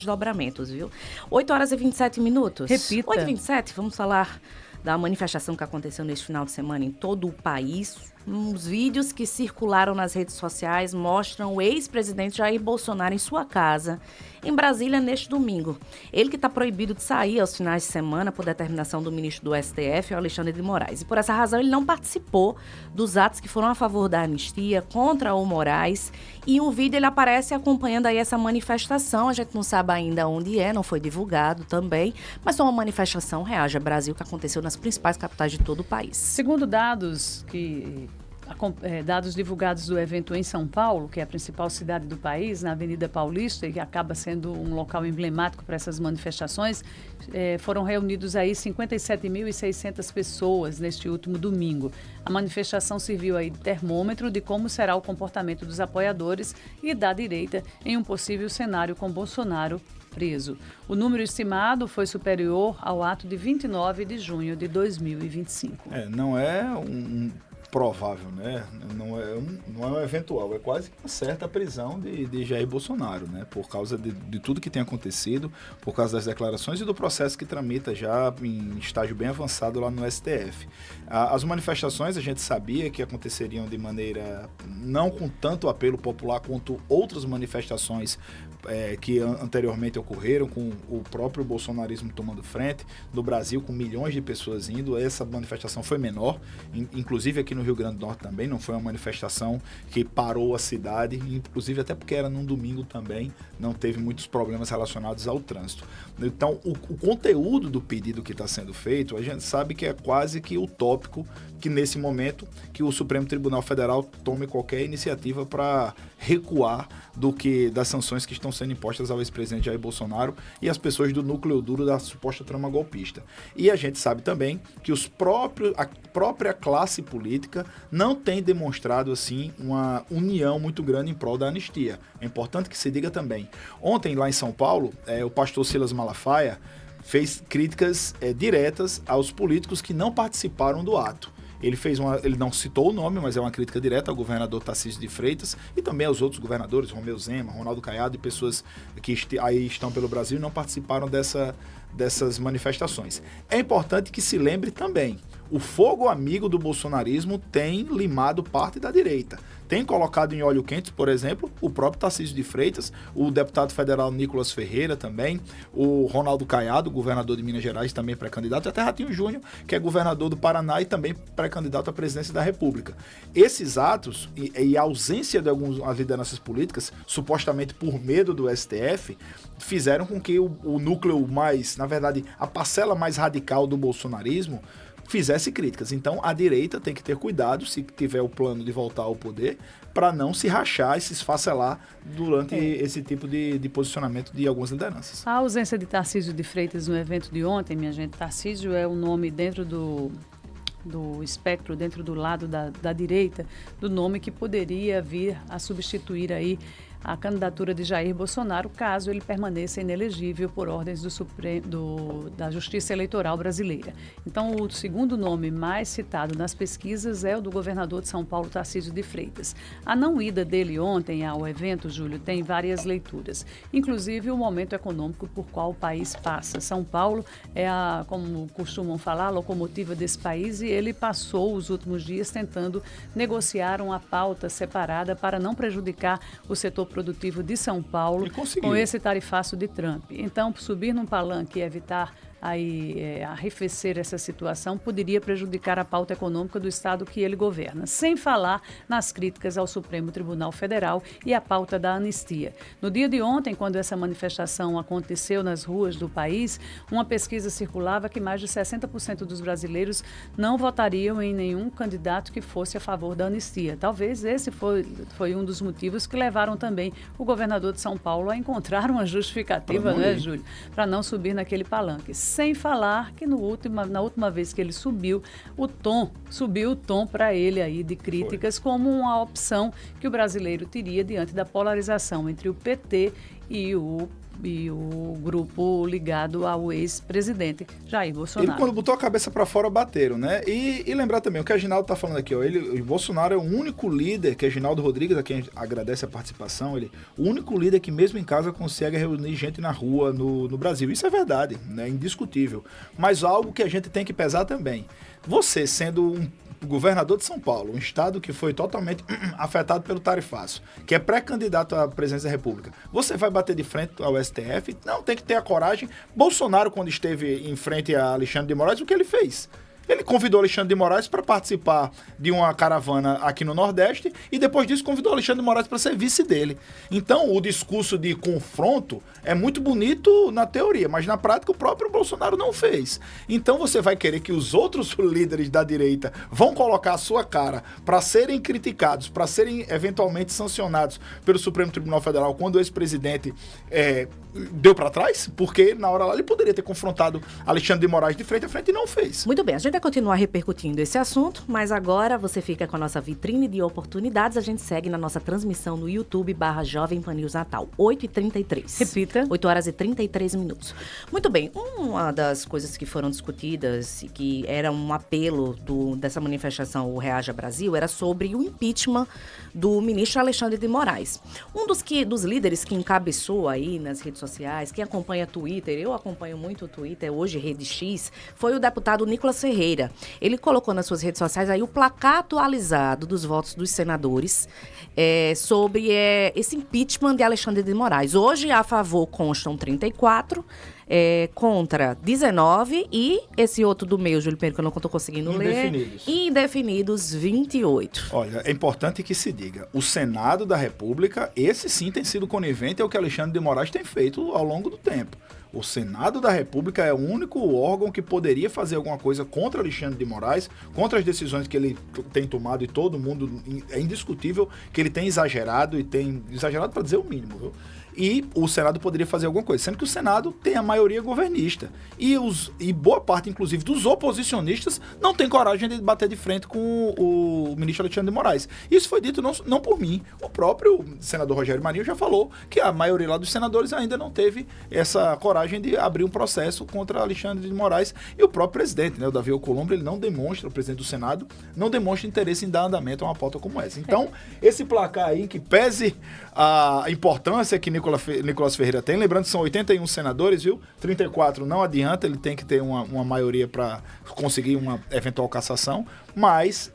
desdobramentos, viu? 8h27. Repita. 8h27, vamos falar da manifestação que aconteceu neste final de semana em todo o país. Os vídeos que circularam nas redes sociais mostram o ex-presidente Jair Bolsonaro em sua casa, em Brasília, neste domingo. Ele que está proibido de sair aos finais de semana por determinação do ministro do STF, Alexandre de Moraes. E por essa razão ele não participou dos atos que foram a favor da anistia, contra o Moraes. E um vídeo ele aparece acompanhando aí essa manifestação. A gente não sabe ainda onde é, não foi divulgado também. Mas foi uma manifestação Reaja Brasil que aconteceu nas principais capitais de todo o país. Segundo dados divulgados do evento em São Paulo, que é a principal cidade do país, na Avenida Paulista, e que acaba sendo um local emblemático para essas manifestações, foram reunidos aí 57.600 pessoas neste último domingo. A manifestação serviu aí de termômetro de como será o comportamento dos apoiadores e da direita em um possível cenário com Bolsonaro preso. O número estimado foi superior ao ato de 29 de junho de 2025. Não é um provável, né? Não é um eventual, é quase que uma certa prisão de Jair Bolsonaro, né? Por causa de tudo que tem acontecido, por causa das declarações e do processo que tramita já em estágio bem avançado lá no STF. As manifestações a gente sabia que aconteceriam de maneira não com tanto apelo popular quanto outras manifestações que anteriormente ocorreram, com o próprio bolsonarismo tomando frente, no Brasil com milhões de pessoas indo. Essa manifestação foi menor, inclusive aqui no Rio Grande do Norte também, não foi uma manifestação que parou a cidade, inclusive até porque era num domingo também, não teve muitos problemas relacionados ao trânsito. Então, o conteúdo do pedido que está sendo feito, a gente sabe que é quase que utópico que nesse momento que o Supremo Tribunal Federal tome qualquer iniciativa para recuar das sanções que estão sendo impostas ao ex-presidente Jair Bolsonaro e às pessoas do núcleo duro da suposta trama golpista. E a gente sabe também que a própria classe política não tem demonstrado assim uma união muito grande em prol da anistia. É importante que se diga também. Ontem, lá em São Paulo, o pastor Silas Malafaia fez críticas diretas aos políticos que não participaram do ato. Ele não citou o nome, mas é uma crítica direta ao governador Tarcísio de Freitas e também aos outros governadores, Romeu Zema, Ronaldo Caiado e pessoas que aí estão pelo Brasil e não participaram dessas manifestações. É importante que se lembre também, o fogo amigo do bolsonarismo tem limado parte da direita. Tem colocado em óleo quente, por exemplo, o próprio Tarcísio de Freitas, o deputado federal Nicolas Ferreira também, o Ronaldo Caiado, governador de Minas Gerais, também pré-candidato, e até Ratinho Júnior, que é governador do Paraná e também pré-candidato à presidência da República. Esses atos e a ausência de algumas lideranças políticas, supostamente por medo do STF, fizeram com que o núcleo mais, na verdade, a parcela mais radical do bolsonarismo fizesse críticas. Então, a direita tem que ter cuidado, se tiver o plano de voltar ao poder, para não se rachar e se esfacelar durante esse tipo de posicionamento de algumas lideranças. A ausência de Tarcísio de Freitas no evento de ontem, minha gente, Tarcísio é o nome dentro do espectro, dentro do lado da direita, do nome que poderia vir a substituir aí a candidatura de Jair Bolsonaro, caso ele permaneça inelegível por ordens da Justiça Eleitoral Brasileira. Então, o segundo nome mais citado nas pesquisas é o do governador de São Paulo, Tarcísio de Freitas. A não ida dele ontem ao evento, Júlio, tem várias leituras, inclusive o momento econômico por qual o país passa. São Paulo é como costumam falar, a locomotiva desse país, e ele passou os últimos dias tentando negociar uma pauta separada para não prejudicar o setor produtivo de São Paulo com esse tarifaço de Trump. Então, subir num palanque e evitar arrefecer essa situação poderia prejudicar a pauta econômica do Estado que ele governa, sem falar nas críticas ao Supremo Tribunal Federal e a pauta da anistia. No dia de ontem, quando essa manifestação aconteceu nas ruas do país, uma pesquisa circulava que mais de 60% dos brasileiros não votariam em nenhum candidato que fosse a favor da anistia. Talvez esse foi um dos motivos que levaram também o governador de São Paulo a encontrar uma justificativa, não é, Júlio, para não subir naquele palanque. Sem falar que na última vez que ele subiu o tom para ele aí de críticas como uma opção que o brasileiro teria diante da polarização entre o PT e o o grupo ligado ao ex-presidente Jair Bolsonaro. Ele, quando botou a cabeça para fora, bateram, né? E lembrar também, o que a Ginaldo tá falando aqui, ó, o Bolsonaro é o único líder, que é Ginaldo Rodrigues, a quem agradece a participação, o único líder que mesmo em casa consegue reunir gente na rua no Brasil. Isso é verdade, né? Indiscutível. Mas algo que a gente tem que pesar também. Você, sendo um governador de São Paulo, um estado que foi totalmente afetado pelo tarifaço, que é pré-candidato à presidência da República, você vai bater de frente ao STF? Não, tem que ter a coragem. Bolsonaro, quando esteve em frente a Alexandre de Moraes, o que ele fez? Ele convidou Alexandre de Moraes para participar de uma caravana aqui no Nordeste e depois disso convidou Alexandre de Moraes para ser vice dele. Então, o discurso de confronto é muito bonito na teoria, mas na prática o próprio Bolsonaro não fez. Então, você vai querer que os outros líderes da direita vão colocar a sua cara para serem criticados, para serem eventualmente sancionados pelo Supremo Tribunal Federal quando o ex-presidente deu para trás? Porque na hora lá ele poderia ter confrontado Alexandre de Moraes de frente a frente e não fez. Muito bem, a gente vai continuar repercutindo esse assunto, mas agora você fica com a nossa vitrine de oportunidades. A gente segue na nossa transmissão no YouTube/Jovem Pan News Natal, 8h33. Repita. 8h33. Muito bem, uma das coisas que foram discutidas e que era um apelo dessa manifestação, o Reaja Brasil, era sobre o impeachment do ministro Alexandre de Moraes. Um dos líderes que encabeçou aí nas redes sociais, quem acompanha Twitter, eu acompanho muito o Twitter, hoje Rede X, foi o deputado Nicolas Ferreira. Ele colocou nas suas redes sociais aí o placar atualizado dos votos dos senadores sobre esse impeachment de Alexandre de Moraes. Hoje, a favor constam 34, contra 19 e esse outro do meio, Júlio Pedro, que eu não estou conseguindo ler. Indefinidos 28. Olha, é importante que se diga, o Senado da República, esse sim tem sido conivente ao que Alexandre de Moraes tem feito ao longo do tempo. O Senado da República é o único órgão que poderia fazer alguma coisa contra Alexandre de Moraes, contra as decisões que ele tem tomado, e todo mundo, é indiscutível que ele tem exagerado, e tem exagerado para dizer o mínimo, viu? E o Senado poderia fazer alguma coisa, sendo que o Senado tem a maioria governista. E boa parte, inclusive, dos oposicionistas não tem coragem de bater de frente com o ministro Alexandre de Moraes. Isso foi dito não por mim. O próprio senador Rogério Marinho já falou que a maioria lá dos senadores ainda não teve essa coragem de abrir um processo contra Alexandre de Moraes. E o próprio presidente, né, o Davi Alcolumbre, ele não demonstra, o presidente do Senado, não demonstra interesse em dar andamento a uma pauta como essa. Então, esse placar aí, que pese a importância que Nicolas Ferreira tem, lembrando que são 81 senadores, viu? 34 não adianta, ele tem que ter uma maioria para conseguir uma eventual cassação, mas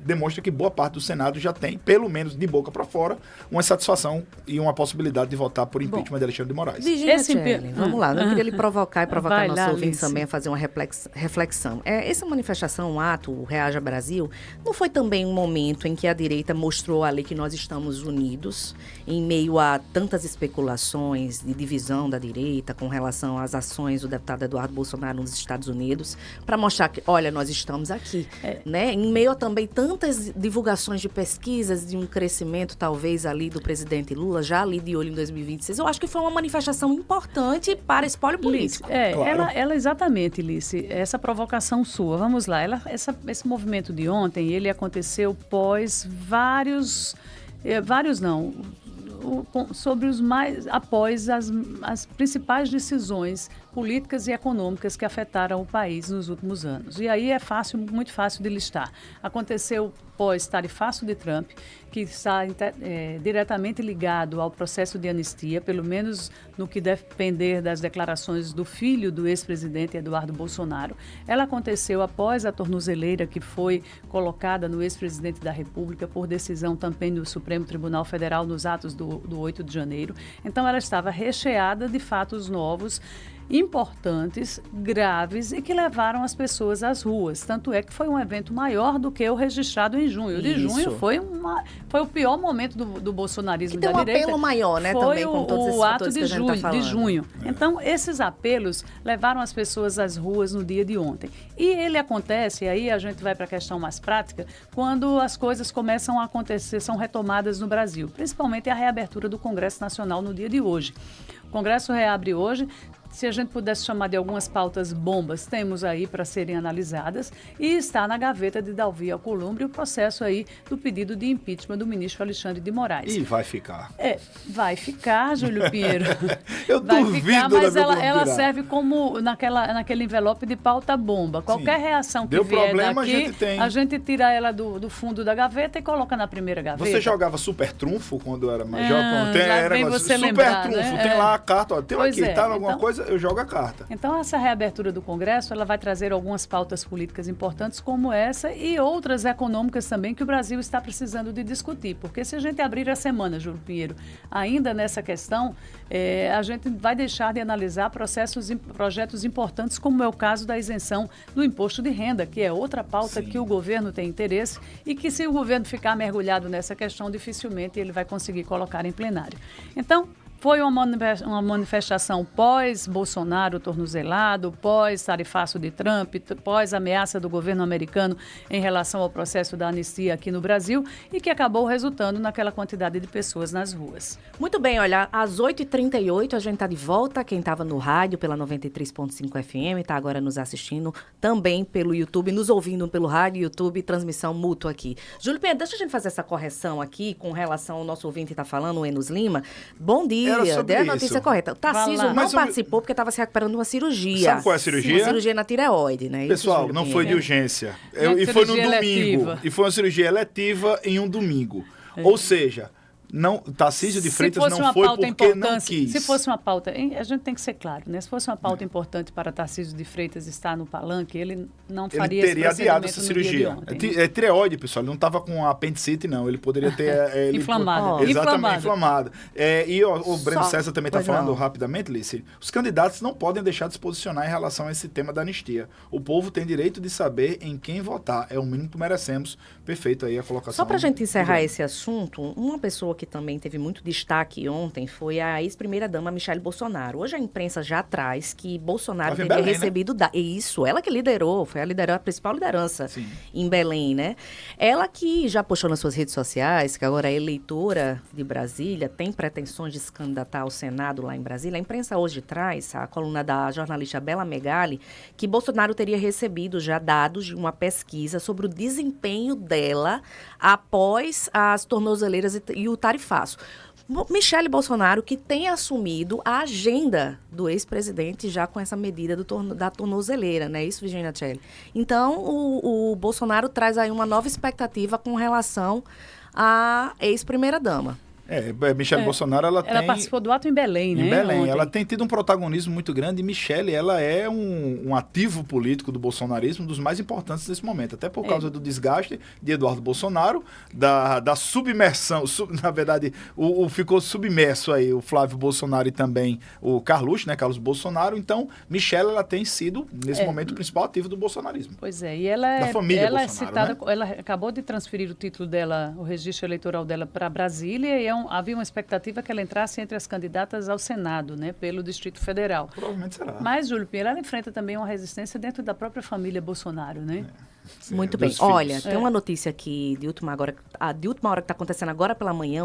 demonstra que boa parte do Senado já tem, pelo menos de boca para fora, uma satisfação e uma possibilidade de votar por impeachment de Alexandre de Moraes. Virginia Tchellen, vamos lá, eu queria lhe provocar e provocar nosso ouvinte também a fazer uma reflexão. Essa manifestação, um ato, o Reaja Brasil, não foi também um momento em que a direita mostrou ali que nós estamos unidos em meio a tantas especulações de divisão da direita com relação às ações do deputado Eduardo Bolsonaro nos Estados Unidos, para mostrar que, olha, nós estamos aqui, né? Em meio a também tantas divulgações de pesquisas de um crescimento talvez ali do presidente Lula, já ali de olho em 2026. Eu acho que foi uma manifestação importante para espólio político. Claro. Ela exatamente, Lice, essa provocação sua, vamos lá, esse movimento de ontem, ele aconteceu após as principais decisões políticas e econômicas que afetaram o país nos últimos anos. E aí é muito fácil de listar. Aconteceu pós-tarifaço de Trump, que está diretamente ligado ao processo de anistia, pelo menos no que depender das declarações do filho do ex-presidente Eduardo Bolsonaro. Ela aconteceu após a tornozeleira que foi colocada no ex-presidente da República por decisão também do Supremo Tribunal Federal nos atos do 8 de janeiro. Então, ela estava recheada de fatos novos, importantes, graves e que levaram as pessoas às ruas. Tanto é que foi um evento maior do que o registrado em junho. O de junho foi o pior momento do bolsonarismo da direita. Tem um apelo maior, né, também, com todos esses fatores que a gente está falando. De junho. Então, esses apelos levaram as pessoas às ruas no dia de ontem. E ele acontece, aí a gente vai para a questão mais prática, quando as coisas começam a acontecer, são retomadas no Brasil. Principalmente a reabertura do Congresso Nacional no dia de hoje. O Congresso reabre hoje, se a gente pudesse chamar de algumas pautas bombas, temos aí para serem analisadas, e está na gaveta de Davi Alcolumbre o processo aí do pedido de impeachment do ministro Alexandre de Moraes. E vai ficar. Vai ficar, Júlio Pinheiro. Eu vai duvido, ficar, mas Davi ela Alcolumbre serve como naquele envelope de pauta bomba. Qualquer reação que Deu vier problema, daqui, a gente tira ela do fundo da gaveta e coloca na primeira gaveta. Você jogava Super Trunfo quando era mais jovem? Você Super lembrar, Trunfo, né? tem lá a carta, ó, tem Pois aqui, tá alguma então, coisa, eu jogo a carta. Então, essa reabertura do Congresso, ela vai trazer algumas pautas políticas importantes como essa e outras econômicas também que o Brasil está precisando de discutir. Porque se a gente abrir a semana, Júlio Pinheiro, ainda nessa questão, a gente vai deixar de analisar projetos importantes, como é o caso da isenção do imposto de renda, que é outra pauta que o governo tem interesse e que, se o governo ficar mergulhado nessa questão, dificilmente ele vai conseguir colocar em plenário. Então, foi uma manifestação pós-Bolsonaro tornozelado, pós-tarifaço de Trump, pós-ameaça do governo americano em relação ao processo da anistia aqui no Brasil e que acabou resultando naquela quantidade de pessoas nas ruas. Muito bem, olha, às 8h38 a gente está de volta. Quem estava no rádio pela 93.5 FM está agora nos assistindo também pelo YouTube, nos ouvindo pelo rádio, YouTube, transmissão mútua aqui. Júlio Pinheiro, deixa a gente fazer essa correção aqui com relação ao nosso ouvinte que está falando, o Enos Lima. Bom dia. Dê a notícia correta. O Tarcísio não participou porque estava se recuperando de uma cirurgia. Sabe qual é a cirurgia? Uma cirurgia na tireoide, né? Pessoal, não foi de urgência. E foi no domingo. Eletiva. E foi uma cirurgia eletiva em um domingo. Ou seja, Tarcísio de Freitas não foi porque não quis. Se fosse uma pauta, a gente tem que ser claro, né? Se fosse uma pauta importante para Tarcísio de Freitas estar no palanque, ele não faria esse procedimento. Ele teria adiado essa cirurgia. É tireoide, pessoal. Ele não estava com apendicite, não. Ele poderia ter... inflamado. Exatamente, inflamado. E o Breno César também está falando rapidamente, Lícia. Os candidatos não podem deixar de se posicionar em relação a esse tema da anistia. O povo tem direito de saber em quem votar. É o mínimo que merecemos. Perfeito aí a colocação. Só para a gente encerrar esse assunto, uma pessoa que também teve muito destaque ontem foi a ex-primeira-dama Michele Bolsonaro. Hoje a imprensa já traz que Bolsonaro teria Belém, recebido... Isso, ela que liderou, foi a principal liderança em Belém, né? Ela que já postou nas suas redes sociais, que agora é eleitora de Brasília, tem pretensões de se candidatar ao Senado lá em Brasília. A imprensa hoje traz, a coluna da jornalista Bela Megali, que Bolsonaro teria recebido já dados de uma pesquisa sobre o desempenho dela após as tornozeleiras e o tarifaço. Michele Bolsonaro, que tem assumido a agenda do ex-presidente já com essa medida da tornozeleira, não é isso, Virginia Celli? Então, o Bolsonaro traz aí uma nova expectativa com relação à ex-primeira-dama. Michele Bolsonaro, ela participou do ato em Belém, né? Em Belém. Ontem. Ela tem tido um protagonismo muito grande. E Michele, ela é um ativo político do bolsonarismo, dos mais importantes nesse momento. Até por causa do desgaste de Eduardo Bolsonaro, da submersão. Na verdade, ficou submerso aí o Flávio Bolsonaro e também o Carlos Bolsonaro. Então, Michele, ela tem sido, nesse momento, o principal ativo do bolsonarismo. Pois é. E ela da família ela Bolsonaro, é citada, né? Ela acabou de transferir o título dela, o registro eleitoral dela para Brasília e havia uma expectativa que ela entrasse entre as candidatas ao Senado, né, pelo Distrito Federal. Provavelmente será. Mas, Júlio Pinheiro, ela enfrenta também uma resistência dentro da própria família Bolsonaro, né? Muito bem. Olha, tem uma notícia aqui de última hora que está acontecendo agora pela manhã.